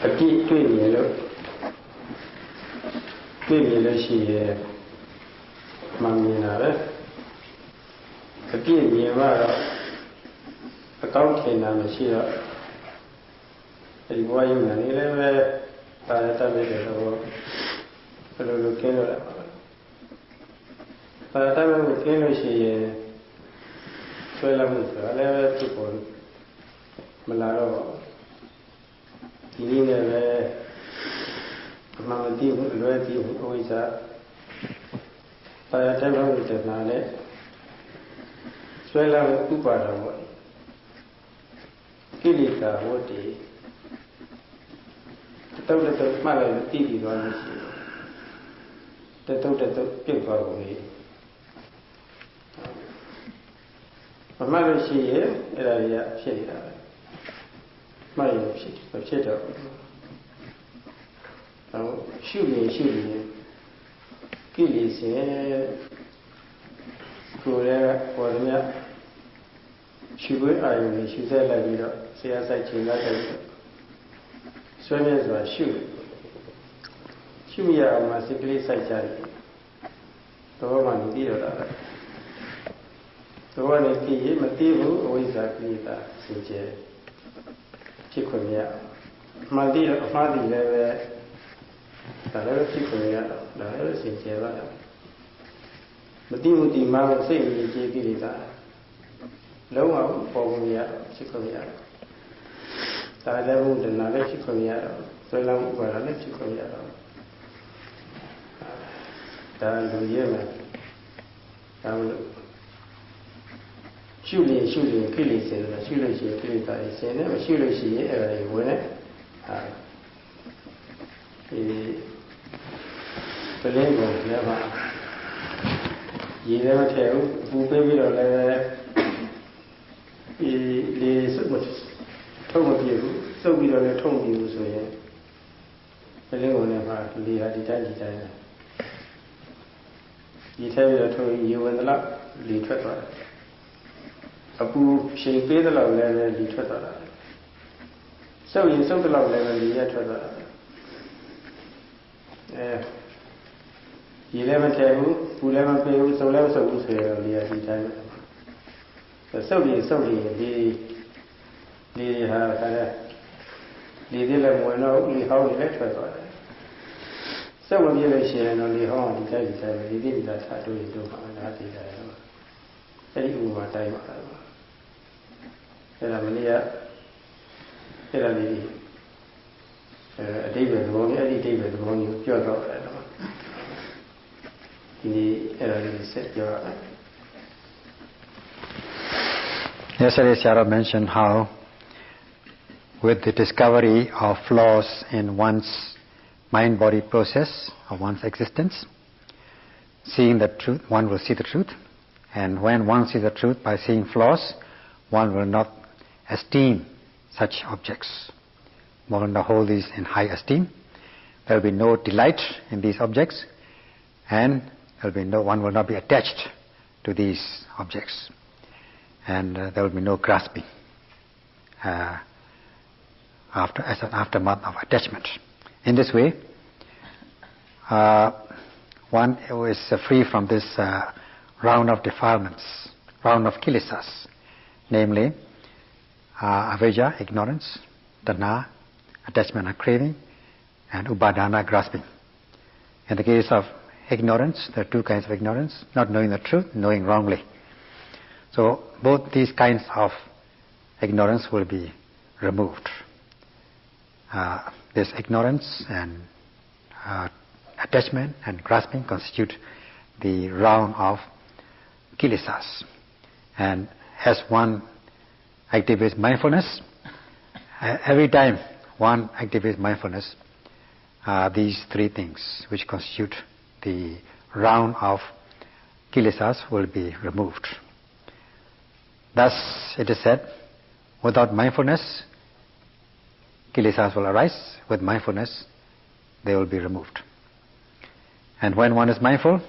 a bit doing yellow. Doing yellow, she Mamina. A bit near a counting and she a boy and 11 by the time a little killer. By the time we came, she swell a level people. Malaro. He never Mamadi already always up. By the time we did not let swell out Upada. Kilita, what day? The total mother TV on the total people away. My mother, she here, she my shit up. Shooting, Killis, Korea, or the she would iron, she said, like, say, as I change that. So, as well, shoot. Shoot me out of my sickly side. The woman did that. The one is the material, always exactly that, Sinjay. Chiconia. My dear, Mardi never, the level Chiconia, the level Sinjay. Madimu di Mao say, Jigilita. Low out for me, Chiconia. I level the knowledge Chiconia, so long for a Chiconia. Down the Yemen. Shooting, killing, shooting, killing, shooting, when the lingo never. You never tell who baby or so much told you, so we don't told you so. The lingo never, we had the time. You tell me I told you and the love, the treasure. A boo, she paid the love level, the treasure. So you saw the love level, the treasure. 11 table, 11 people, so level so good here, the time. So the have the little one only how the treasure. So when you share on the home, the time, you did that, I do it to her. Any woman time. Maria, David, the morning, any David, the morning, your daughter. In the set your. Yesterday, Sarah mentioned how, with the discovery of flaws in one's mind-body process of one's existence, seeing the truth, one will see the truth, and when one sees the truth by seeing flaws, one will not esteem such objects. One will not hold these in high esteem. There will be no delight in these objects, and one will not be attached to these objects, and there will be no grasping as an aftermath of attachment. In this way, one is free from this round of defilements, round of kilesas, namely avijja, ignorance, tanha, attachment and craving, and upadana, grasping. In the case of ignorance, there are two kinds of ignorance: not knowing the truth, knowing wrongly. So both these kinds of ignorance will be removed. This ignorance and attachment and grasping constitute the round of kilesas. And as one activates mindfulness, every time one activates mindfulness, these three things which constitute the round of kilesas will be removed. Thus it is said, without mindfulness, kilesas will arise. With mindfulness, they will be removed. And when one is mindful,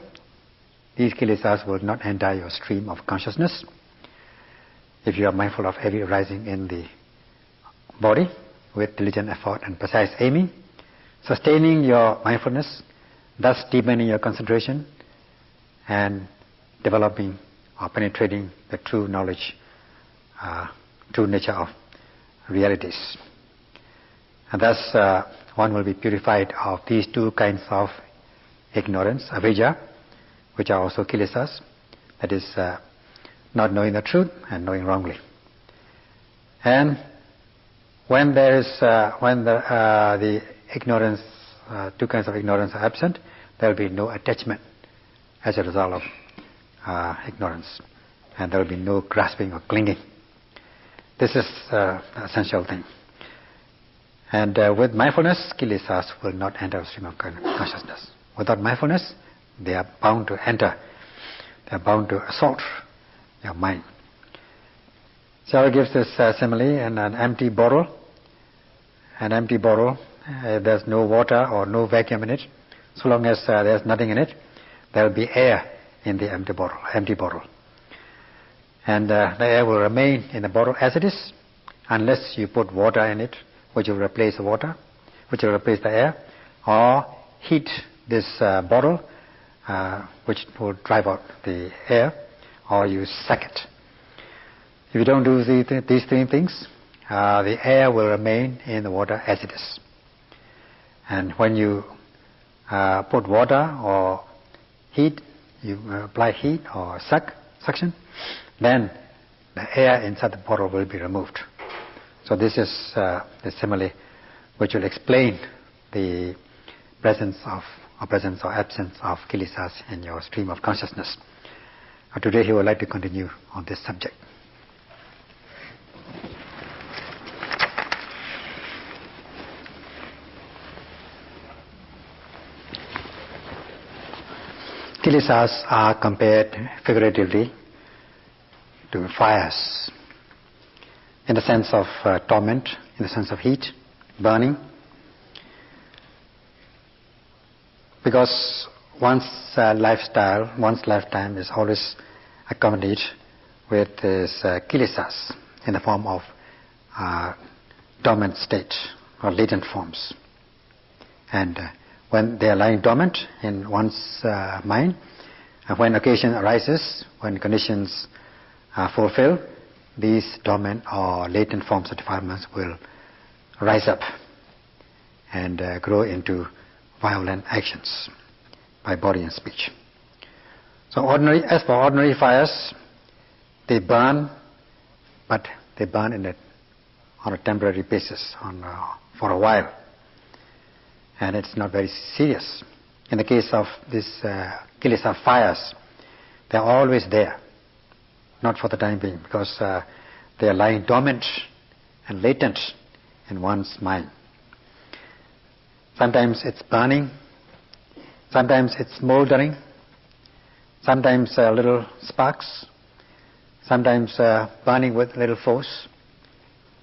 these kilesas will not enter your stream of consciousness. If you are mindful of heavy arising in the body, with diligent effort and precise aiming, sustaining your mindfulness, thus deepening your concentration and developing or penetrating the true knowledge, true nature of realities. And thus one will be purified of these two kinds of ignorance, avijja, which are also kilesas, that is not knowing the truth and knowing wrongly. And when there is the ignorance, two kinds of ignorance are absent, there will be no attachment as a result of ignorance, and there will be no grasping or clinging. This is the essential thing. And with mindfulness, kilesas will not enter the stream of consciousness. Without mindfulness, they are bound to enter. They are bound to assault your mind. Sarah gives this simile in an empty bottle. An empty bottle, there's no water or no vacuum in it. So long as there's nothing in it, there will be air in the empty bottle. And the air will remain in the bottle as it is, unless you put water in it, which will replace the water, which will replace the air, or heat this bottle, which will drive out the air, or you suck it. If you don't do these three things, the air will remain in the water as it is. And when you put water or heat, you apply heat or suction, then the air inside the bottle will be removed. So this is the simile which will explain the presence or absence of kilesas in your stream of consciousness. Today he would like to continue on this subject. Kilesas are compared figuratively to fires, in the sense of torment, in the sense of heat, burning. Because one's lifetime is always accompanied with these kilesas in the form of dormant state or latent forms. And when they are lying dormant in one's mind, and when occasion arises, when conditions are fulfilled, these dormant or latent forms of defilements will rise up and grow into violent actions by body and speech. So as for ordinary fires, they burn, but they burn on a temporary basis, for a while. And it's not very serious. In the case of these kilesa fires, they're always there, not for the time being, because they are lying dormant and latent in one's mind. Sometimes it's burning, sometimes it's smoldering, sometimes little sparks, sometimes burning with little force,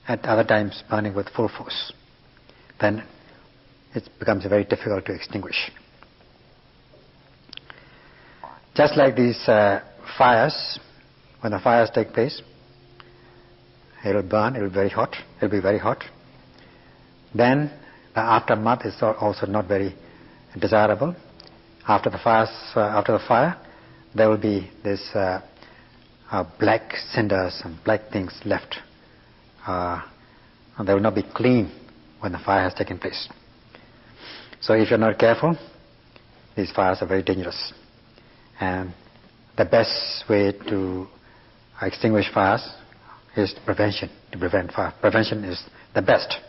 at other times burning with full force. Then it becomes very difficult to extinguish. Just like these fires, when the fires take place, it will burn, it will be very hot. Then the aftermath is also not very desirable. After the fire, there will be this black cinders and black things left. And they will not be clean when the fire has taken place. So if you're not careful, these fires are very dangerous. And the best way to extinguish fires is prevention, to prevent fire. Prevention is the best.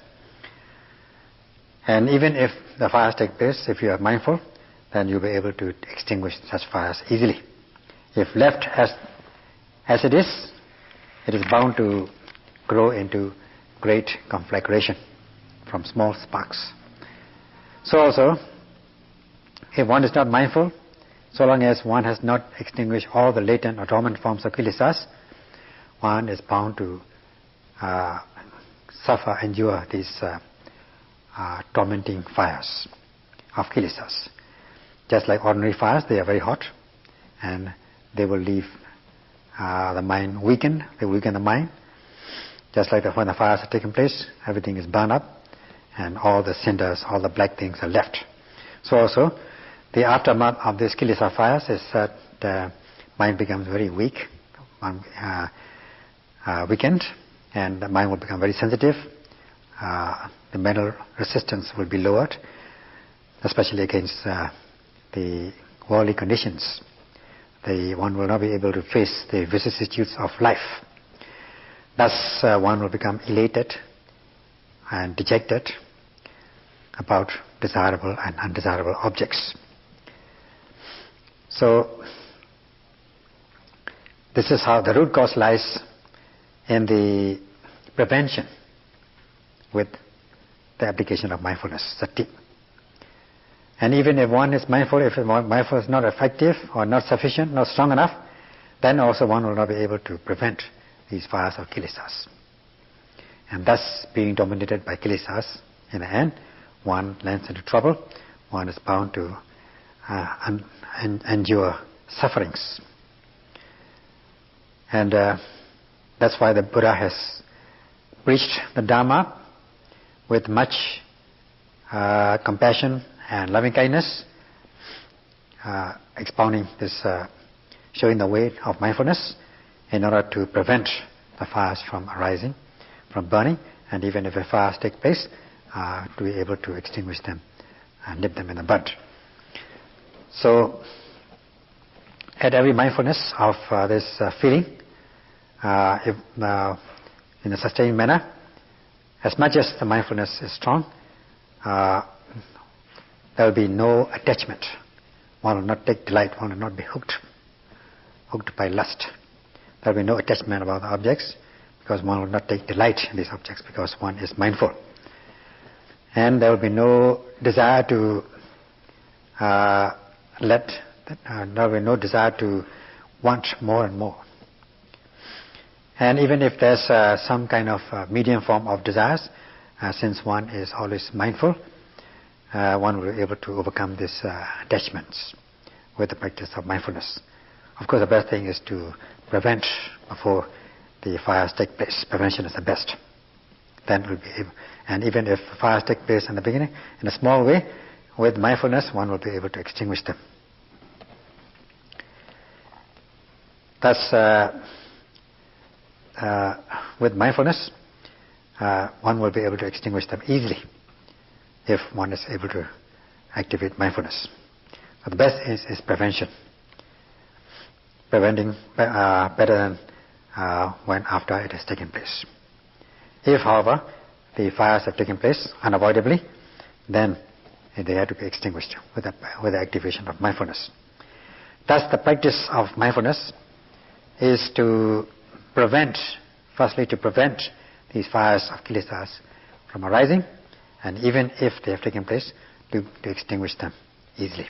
And even if the fires take place, if you are mindful, then you'll be able to extinguish such fires easily. If left as it is bound to grow into great conflagration from small sparks. So also, if one is not mindful, so long as one has not extinguished all the latent or dormant forms of kilesas, one is bound to endure these tormenting fires of kilesas. Just like ordinary fires, they are very hot, and they will leave the mind weakened. They weaken the mind. Just like when the fires are taking place, everything is burned up and all the cinders, all the black things are left. So also, the aftermath of these kilesa fires is that the mind becomes very weak, weakened, and the mind will become very sensitive. The mental resistance will be lowered, especially against the worldly conditions. One will not be able to face the vicissitudes of life. Thus, one will become elated and dejected about desirable and undesirable objects. So, this is how the root cause lies in the prevention with the application of mindfulness, sati. And even if one is mindful, if mindfulness is not effective or not sufficient, not strong enough, then also one will not be able to prevent these fires of kilesas. And thus, being dominated by kilesas, in the end, one lands into trouble, one is bound to endure sufferings. And that's why the Buddha has preached the Dharma with much compassion and loving kindness, expounding this, showing the way of mindfulness in order to prevent the fires from arising, from burning, and even if the fires take place, to be able to extinguish them and nip them in the bud. So, at every mindfulness of this feeling, if, in a sustained manner, as much as the mindfulness is strong, there will be no attachment. One will not take delight, one will not be hooked by lust. There will be no attachment about the objects, because one will not take delight in these objects, because one is mindful. And there will be no desire to there will be no desire to want more and more. And even if there's some kind of medium form of desires, since one is always mindful, one will be able to overcome these attachments with the practice of mindfulness. Of course, the best thing is to prevent before the fires take place. Prevention is the best. Then we'll be able, and even if fires take place in the beginning, in a small way, with mindfulness, one will be able to extinguish them. Thus, with mindfulness, one will be able to extinguish them easily if one is able to activate mindfulness. But the best is prevention. Preventing better than when after it has taken place. If, however, the fires have taken place unavoidably, then they have to be extinguished with the activation of mindfulness. Thus, the practice of mindfulness is to prevent, firstly to prevent these fires of kilesas from arising, and even if they have taken place, to extinguish them easily.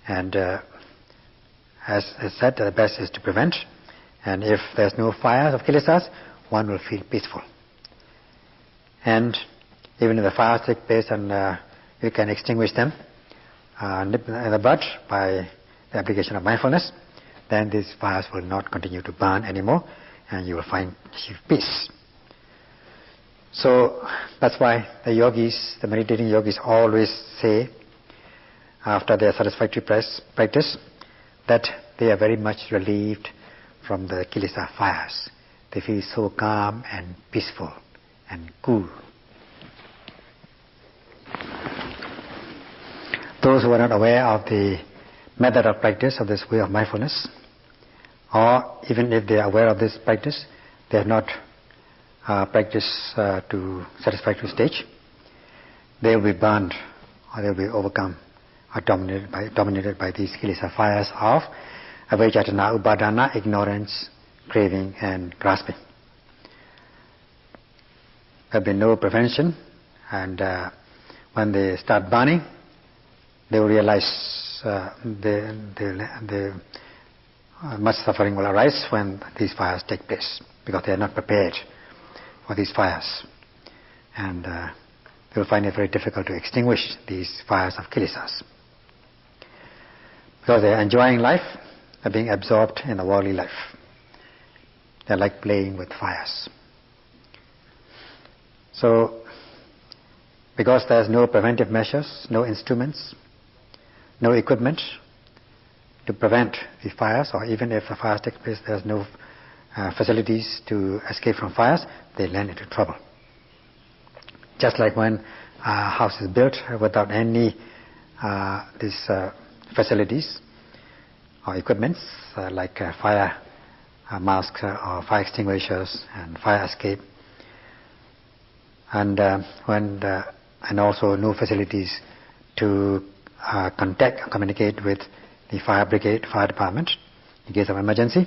And as I said, the best is to prevent, and if there's no fires of kilesas, one will feel peaceful. And even if the fires take place and you can extinguish them, nip in the bud by the application of mindfulness, then these fires will not continue to burn anymore, and you will find peace. So that's why the yogis, the meditating yogis, always say after their satisfactory practice that they are very much relieved from the kilesa fires. They feel so calm and peaceful and cool. Those who are not aware of the method of practice of this way of mindfulness, or even if they are aware of this practice, they have not practiced to satisfactory stage, they will be burned or they will be overcome or dominated by these kilesa fires of avijjhatana, upadana, ignorance, craving and grasping. There will be no prevention, and when they start burning, they will realize much suffering will arise when these fires take place, because they are not prepared for these fires, and they will find it very difficult to extinguish these fires of kilesas, because they are enjoying life, they are being absorbed in the worldly life. They are like playing with fires. So, because there's no preventive measures, no instruments, no equipment to prevent the fires, or even if a fire takes place, there's no facilities to escape from fires, they land into trouble. Just like when a house is built without any these facilities or equipments like fire masks or fire extinguishers and fire escape, and and also no facilities to contact or communicate with the fire brigade, fire department in case of emergency.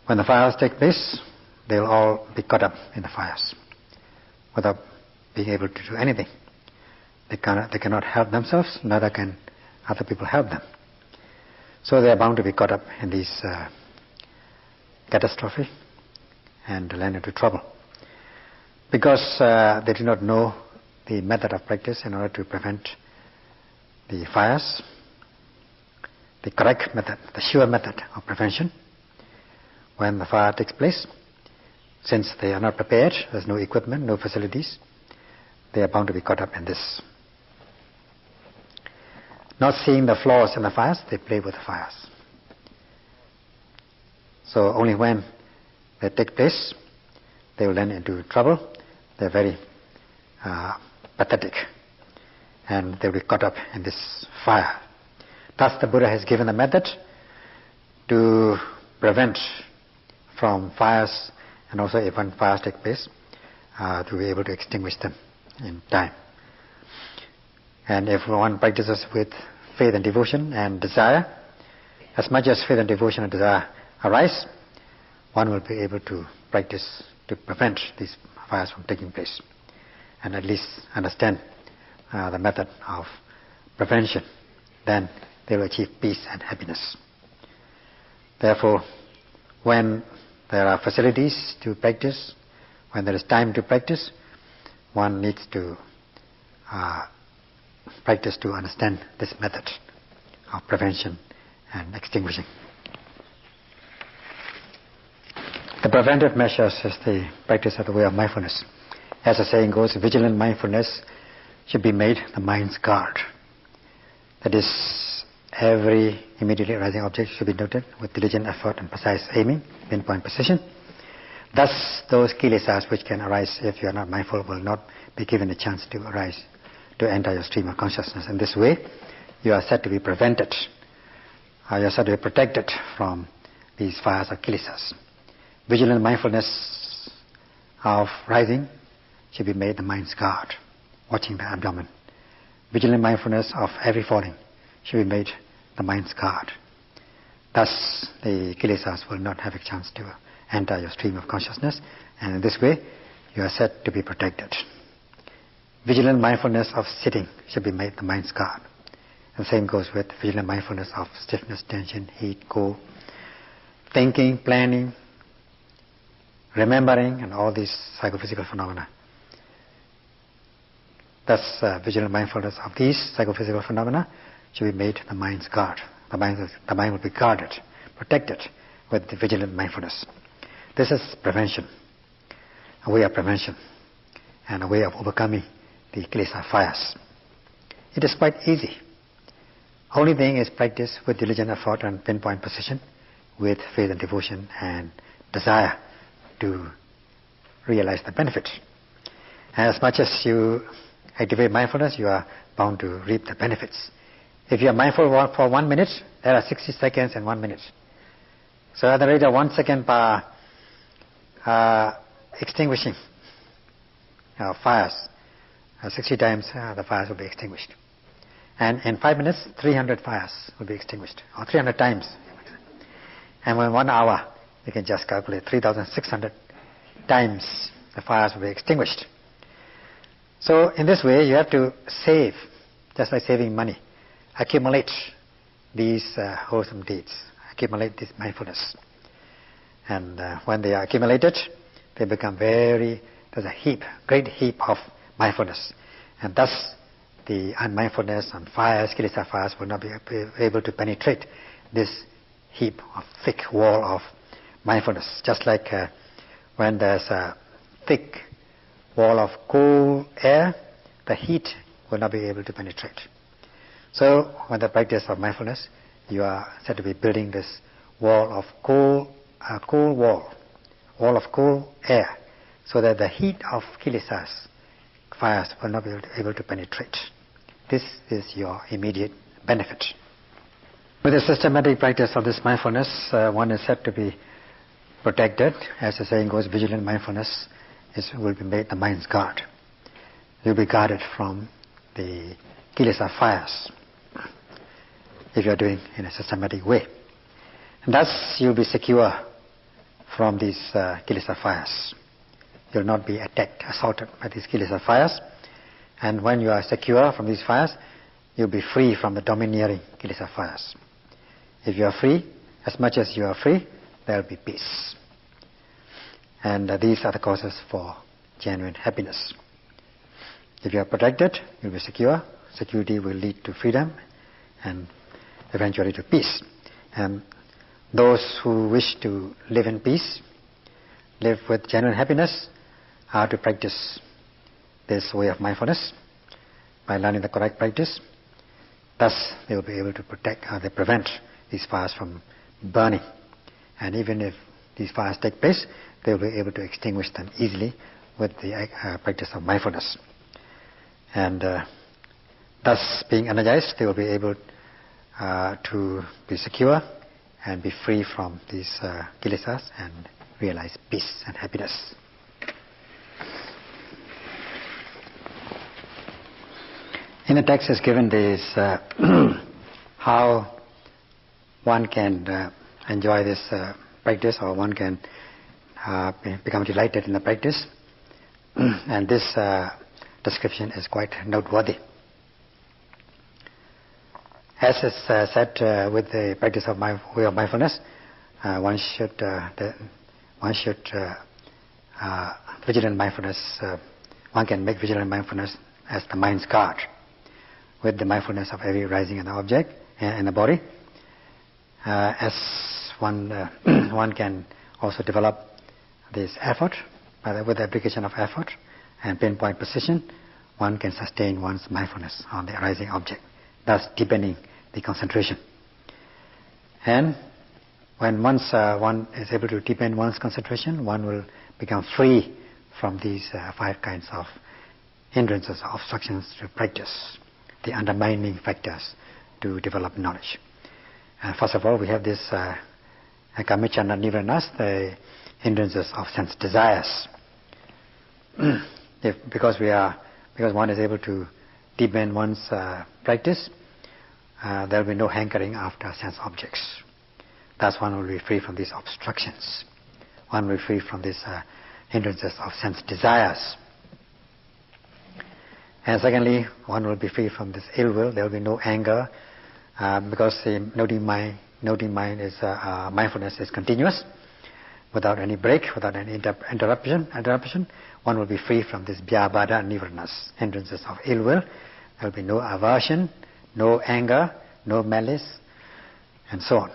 When the fires take place, they'll all be caught up in the fires without being able to do anything. They cannot help themselves, neither can other people help them. So they are bound to be caught up in these catastrophe and land into trouble. Because they do not know the method of practice in order to prevent the fires, the correct method, the sure method of prevention when the fire takes place. Since they are not prepared, there's no equipment, no facilities, they are bound to be caught up in this. Not seeing the flaws in the fires, they play with the fires. So only when they take place, they will land into trouble. They're very pathetic, and they'll be caught up in this fire. Thus the Buddha has given a method to prevent from fires, and also if when fires take place, to be able to extinguish them in time. And if one practices with faith and devotion and desire, as much as faith and devotion and desire arise, one will be able to practice to prevent these fires from taking place, and at least understand the method of prevention. Then they will achieve peace and happiness. Therefore, when there are facilities to practice, when there is time to practice, one needs to practice to understand this method of prevention and extinguishing. The preventive measures is the practice of the way of mindfulness. As the saying goes, vigilant mindfulness should be made the mind's guard. That is, every immediately arising object should be noted with diligent effort and precise aiming, pinpoint precision. Thus, those kilesas which can arise if you are not mindful will not be given a chance to arise, to enter your stream of consciousness. In this way, you are said to be prevented, you are said to be protected from these fires of kilesas. Vigilant mindfulness of rising should be made the mind's guard, watching the abdomen. Vigilant mindfulness of every falling should be made the mind's guard. Thus, the kilesas will not have a chance to enter your stream of consciousness, and in this way, you are said to be protected. Vigilant mindfulness of sitting should be made the mind's guard. And the same goes with vigilant mindfulness of stiffness, tension, heat, cold, thinking, planning, remembering, and all these psychophysical phenomena. Thus, vigilant mindfulness of these psychophysical phenomena should be made the mind's guard. The mind will be guarded, protected with the vigilant mindfulness. This is prevention, a way of prevention, and a way of overcoming the kilesa fires. It is quite easy. Only thing is practice with diligent effort and pinpoint precision, with faith and devotion and desire to realize the benefit. And as much as you activate mindfulness, you are bound to reap the benefits. If you are mindful for 1 minute, there are 60 seconds and 1 minute. So at the rate of 1 second per extinguishing fires, 60 times the fires will be extinguished. And in 5 minutes, 300 fires will be extinguished, or 300 times. And in 1 hour, you can just calculate 3,600 times the fires will be extinguished. So in this way, you have to save, just like saving money, accumulate these wholesome deeds, accumulate this mindfulness. And when they are accumulated, they become there's a heap, great heap of mindfulness. And thus, the unmindfulness and fires, kilesa fires, will not be able to penetrate this heap of thick wall of mindfulness. Just like when there's a thick wall of cool air, the heat will not be able to penetrate. So when the practice of mindfulness, you are said to be building this wall of cool of cool air, so that the heat of kilesas, fires, will not be able to penetrate. This is your immediate benefit. With the systematic practice of this mindfulness, one is said to be protected. As the saying goes, vigilant mindfulness will be made the mind's guard. You'll be guarded from the kilesa fires if you are doing in a systematic way. And thus you'll be secure from these kilesa fires. You'll not be attacked, assaulted by these kilesa fires. And when you are secure from these fires, you'll be free from the domineering kilesa fires. If you are free, as much as you are free, there will be peace. And these are the causes for genuine happiness. If you are protected, you'll be secure. Security will lead to freedom and eventually to peace. And those who wish to live in peace, live with genuine happiness, are to practice this way of mindfulness by learning the correct practice. Thus, they will be able to prevent these fires from burning. And even if these fires take place, they will be able to extinguish them easily with the practice of mindfulness. And thus, being energized, they will be able to be secure and be free from these kilesas and realize peace and happiness. In the text is given this how one can enjoy this practice, or one can become delighted in the practice. And this description is quite noteworthy. As is said with the practice of way of mindfulness, one should vigilant mindfulness. One can make vigilant mindfulness as the mind's guard, with the mindfulness of every rising in the object in the body. As one can also develop this effort with the application of effort and pinpoint precision. One can sustain one's mindfulness on the arising object, thus deepening the concentration. And when one is able to deepen one's concentration, one will become free from these 5 kinds of hindrances or obstructions to practice, the undermining factors to develop knowledge. First of all, we have this kamicchana nivaranas, the hindrances of sense desires. Because one is able to deepen one's practice, there will be no hankering after sense objects. Thus one will be free from these obstructions. One will be free from these hindrances of sense desires. And secondly, one will be free from this ill will. There will be no anger, because the noting mind is mindfulness is continuous, without any break, without any interruption. One will be free from this vyabhada nivaranas, hindrances of ill will. There will be no aversion, no anger, no malice, and so on.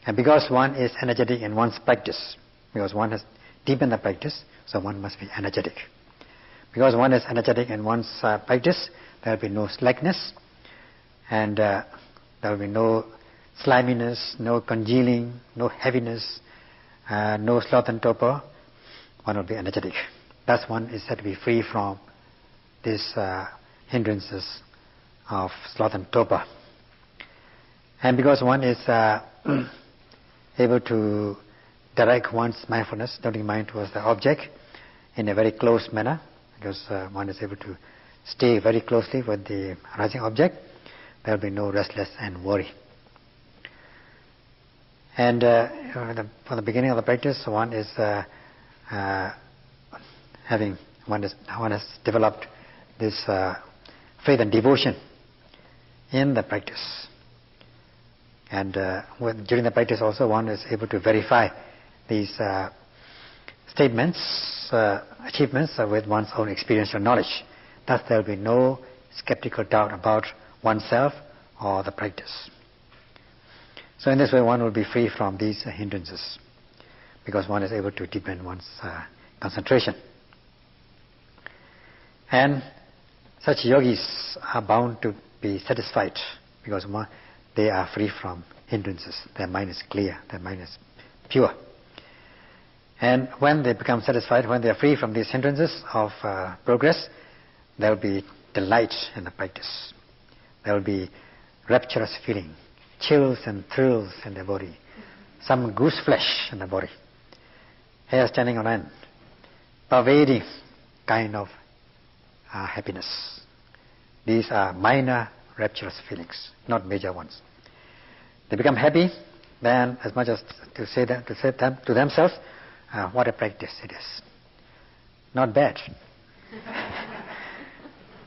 And because one is energetic in one's practice, because one has deepened the practice, so one must be energetic. Because one is energetic in one's practice, there will be no slackness, and there will be no sliminess, no congealing, no heaviness, no sloth and torpor. One will be energetic. Thus one is said to be free from these hindrances of sloth and torpor. And because one is able to direct one's mindfulness, noting mind towards the object in a very close manner, because one is able to stay very closely with the arising object, there will be no restless and worry. And from the beginning of the practice, one has developed this faith and devotion in the practice. And during the practice also, one is able to verify these statements, achievements with one's own experiential knowledge. Thus there will be no skeptical doubt about oneself or the practice. So in this way one will be free from these hindrances, because one is able to deepen one's concentration. And such yogis are bound to be satisfied because they are free from hindrances. Their mind is clear, their mind is pure. And when they become satisfied, when they are free from these hindrances of progress, there will be delight in the practice. There will be rapturous feeling, chills and thrills in their body, some goose flesh in the body, hair standing on end, pervading kind of happiness. These are minor rapturous feelings, not major ones. They become happy, then as much as to say to themselves, what a practice it is. Not bad.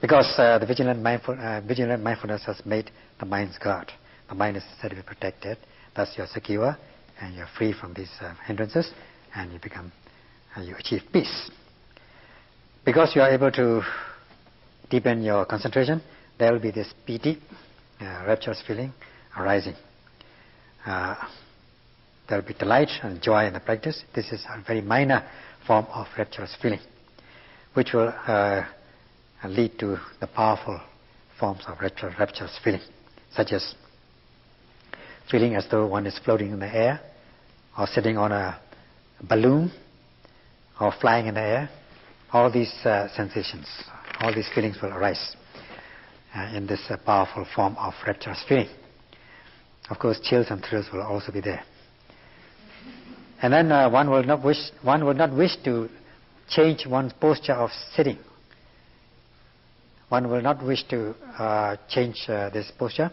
Because the vigilant mindfulness has made the mind's guard. The mind is said to be protected. Thus you are secure and you are free from these hindrances, and you achieve peace. Because you are able to deepen your concentration, there will be this piti, rapturous feeling arising. There will be delight and joy in the practice. This is a very minor form of rapturous feeling, which will lead to the powerful forms of rapturous feeling, such as feeling as though one is floating in the air, or sitting on a balloon, or flying in the air. All these sensations, all these feelings will arise in this powerful form of rapturous feeling. Of course, chills and thrills will also be there. And then one will not wish to change one's posture of sitting. One will not wish to change this posture,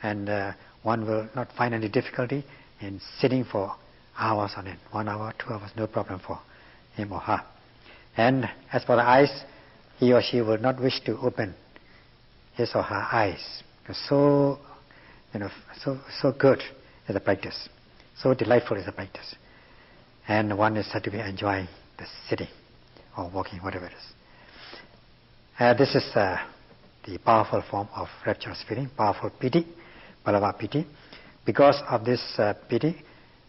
and one will not find any difficulty in sitting for hours on end. 1 hour, 2 hours, no problem for him or her. And as for the eyes, he or she will not wish to open his or her eyes. So good is the practice. So delightful is the practice. And one is said to be enjoying the sitting or walking, whatever it is. This is the powerful form of rapturous feeling, powerful piti, balava piti. Because of this piti,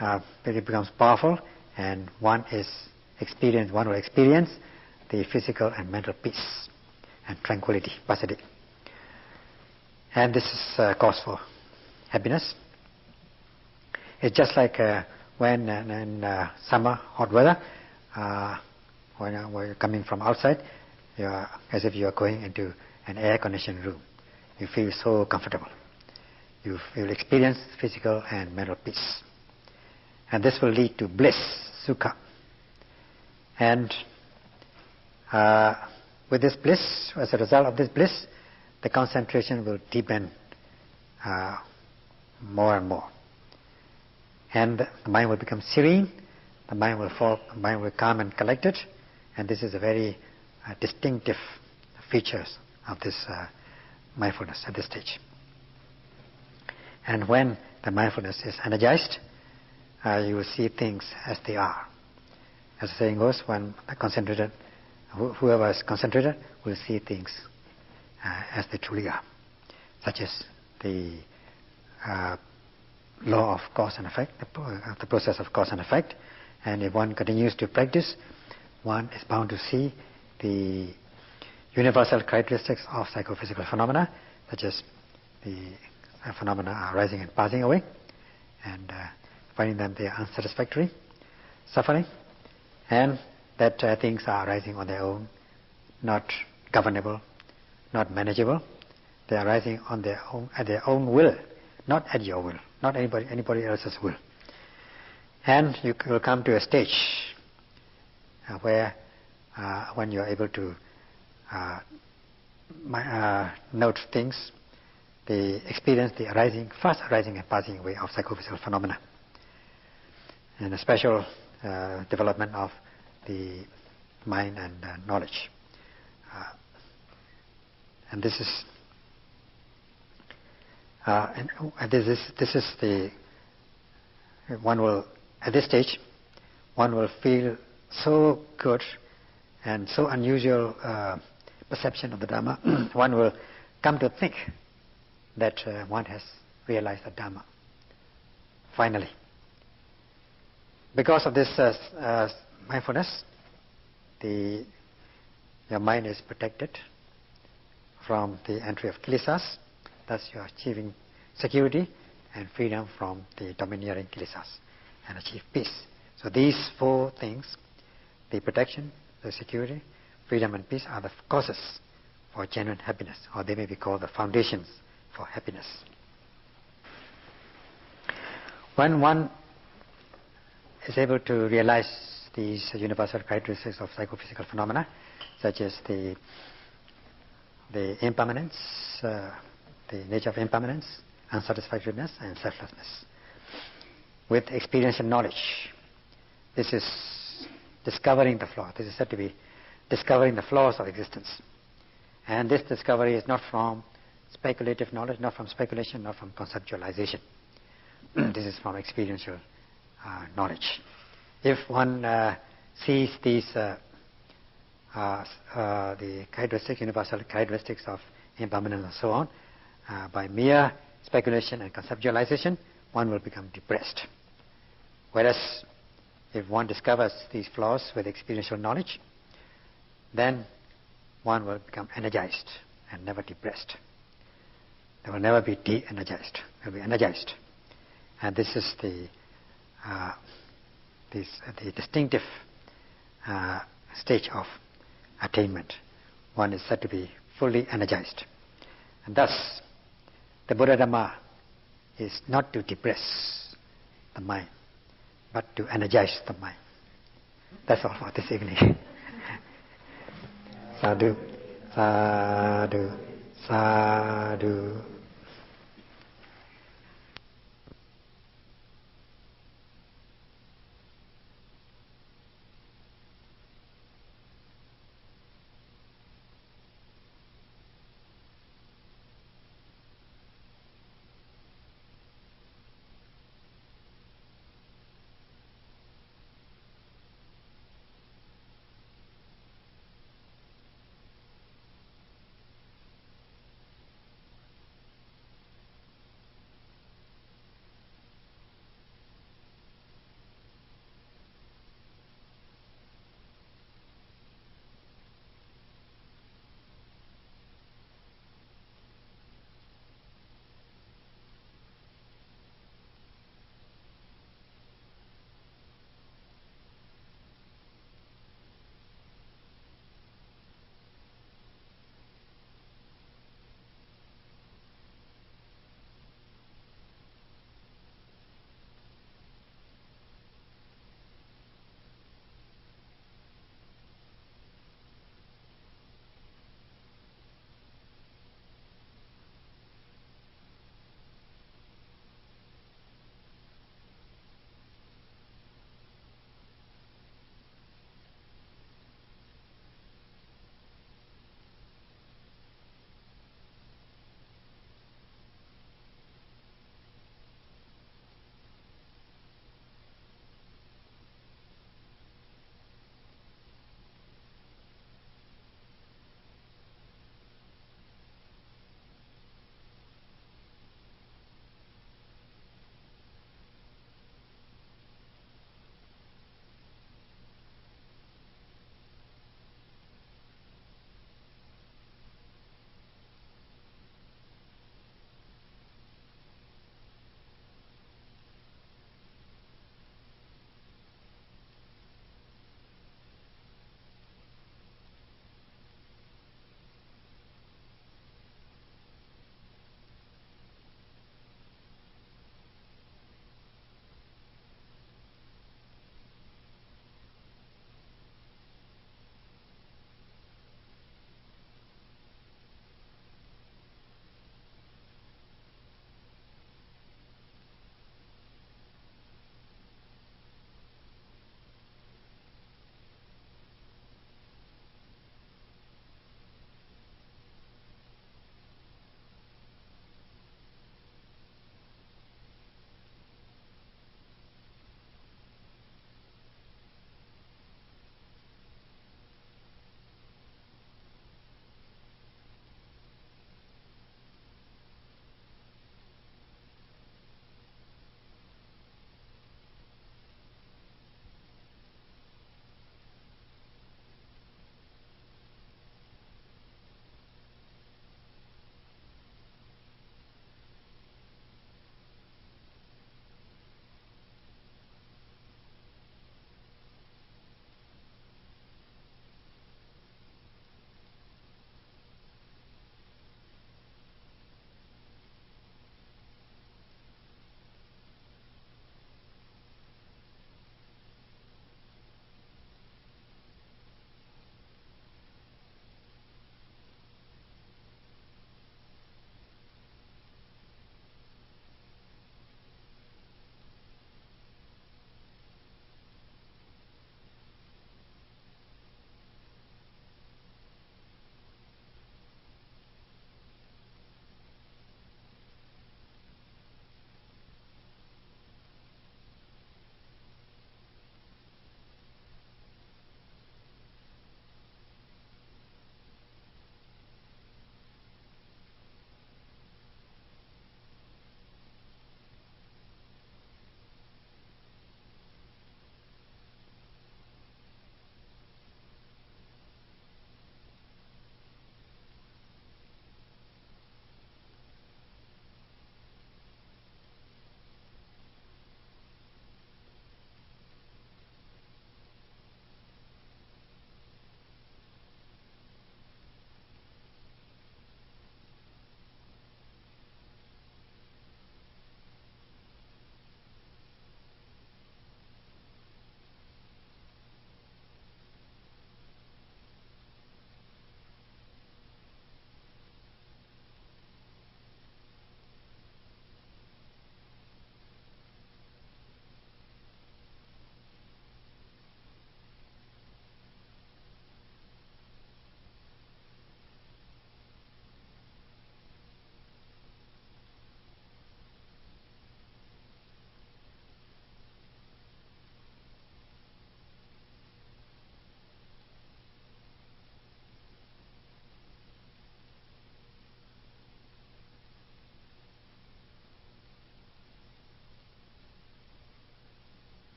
it becomes powerful, and one will experience the physical and mental peace and tranquility, passaddhi. And this is cause for happiness. It's just like when in summer, hot weather, when you're coming from outside, you are as if you are going into an air-conditioned room. You feel so comfortable. You will experience physical and mental peace. And this will lead to bliss, sukha. And with this bliss, as a result of this bliss, the concentration will deepen more and more. And the mind will become serene, the mind will calm and collected, and this is a very distinctive features of this mindfulness at this stage. And when the mindfulness is energized, you will see things as they are. As the saying goes, when whoever is concentrated will see things as they truly are, such as the law of cause and effect, the process of cause and effect. And if one continues to practice, one is bound to see the universal characteristics of psychophysical phenomena, such as the phenomena arising and passing away, and finding them they are unsatisfactory, suffering, and that things are arising on their own, not governable, not manageable. They are arising on their own, at their own will, not at your will, not anybody else's will. And you will come to a stage where when you are able to note things, experience the fast arising and passing away of psychophysical phenomena, and a special development of the mind and knowledge. And this is the one will, at this stage, one will feel so good and so unusual perception of the Dhamma. One will come to think that one has realized the Dhamma finally. Because of this mindfulness, the your mind is protected from the entry of kilesas. Thus you are achieving security and freedom from the domineering kilesas and achieve peace. So these four things, the protection, the security, freedom and peace, are the causes for genuine happiness, or they may be called the foundations for happiness. When one is able to realize these universal characteristics of psychophysical phenomena, such as the impermanence, the nature of impermanence, unsatisfactoriness and selflessness, with experiential knowledge, this is discovering the flaw. This is said to be discovering the flaws of existence. And this discovery is not from speculative knowledge, not from speculation, not from conceptualization. This is from experiential knowledge. If one sees these the characteristics, universal characteristics of impermanence and so on, by mere speculation and conceptualization, one will become depressed. Whereas if one discovers these flaws with experiential knowledge, then one will become energized and never depressed. They will never be de-energized. They will be energized. And this is the distinctive stage of attainment. One is said to be fully energized. And thus, the Buddha Dhamma is not to depress the mind, but to energize the mind. That's all for this evening. Sadhu, sadhu, sadhu.